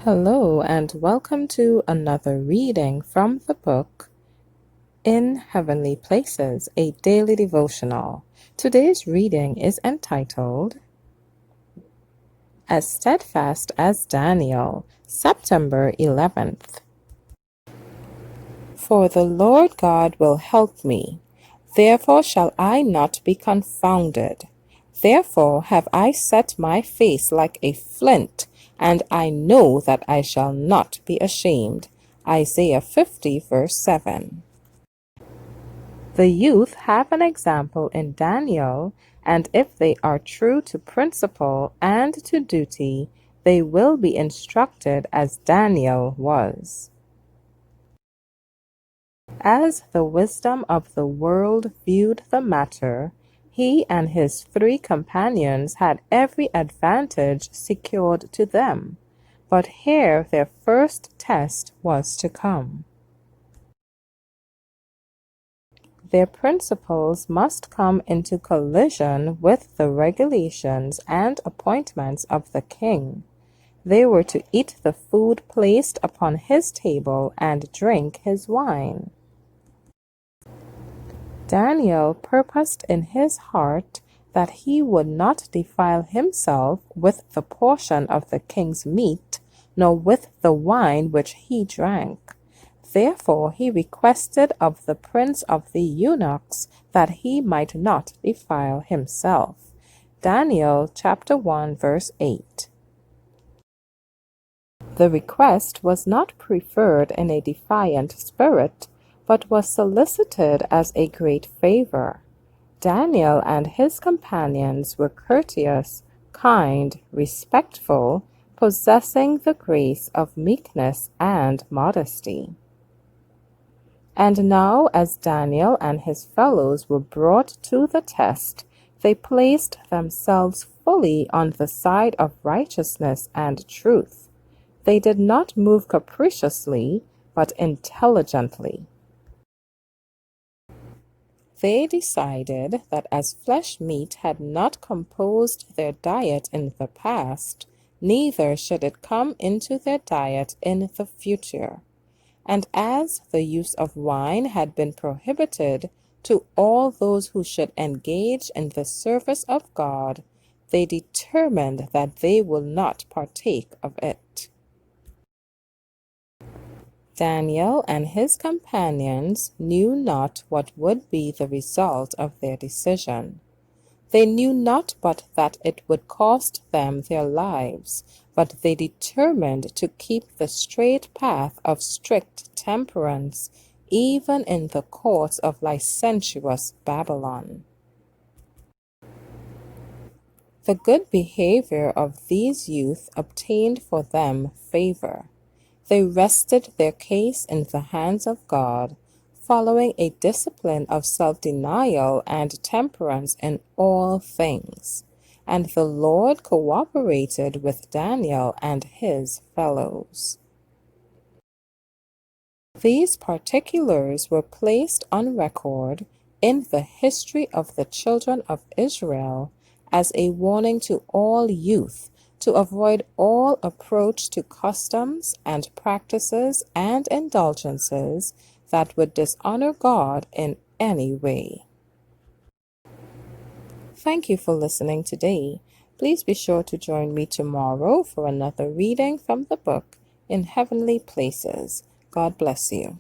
Hello, and welcome to another reading from the book In Heavenly Places, a daily devotional. Today's reading is entitled As Steadfast as Daniel, September 11th. For the Lord God will help me, therefore shall I not be confounded. Therefore have I set my face like a flint, and I know that I shall not be ashamed. Isaiah 50, verse 7. The youth have an example in Daniel, and if they are true to principle and to duty, they will be instructed as Daniel was. As the wisdom of the world viewed the matter, he and his 3 companions had every advantage secured to them, but here their first test was to come. Their principles must come into collision with the regulations and appointments of the king. They were to eat the food placed upon his table and drink his wine. Daniel purposed in his heart that he would not defile himself with the portion of the king's meat, nor with the wine which he drank. Therefore he requested of the prince of the eunuchs that he might not defile himself. Daniel chapter 1 verse 8. The request was not preferred in a defiant spirit, but was solicited as a great favor. Daniel and his companions were courteous, kind, respectful, possessing the grace of meekness and modesty. And now, as Daniel and his fellows were brought to the test, they placed themselves fully on the side of righteousness and truth. They did not move capriciously, but intelligently. They decided that as flesh meat had not composed their diet in the past, neither should it come into their diet in the future. And as the use of wine had been prohibited to all those who should engage in the service of God, they determined that they will not partake of it. Daniel and his companions knew not what would be the result of their decision. They knew not but that it would cost them their lives, but they determined to keep the straight path of strict temperance, even in the courts of licentious Babylon. The good behavior of these youth obtained for them favor. They rested their case in the hands of God, following a discipline of self-denial and temperance in all things. And the Lord cooperated with Daniel and his fellows. These particulars were placed on record in the history of the children of Israel as a warning to all youth to avoid all approach to customs and practices and indulgences that would dishonor God in any way. Thank you for listening today. Please be sure to join me tomorrow for another reading from the book In Heavenly Places. God bless you.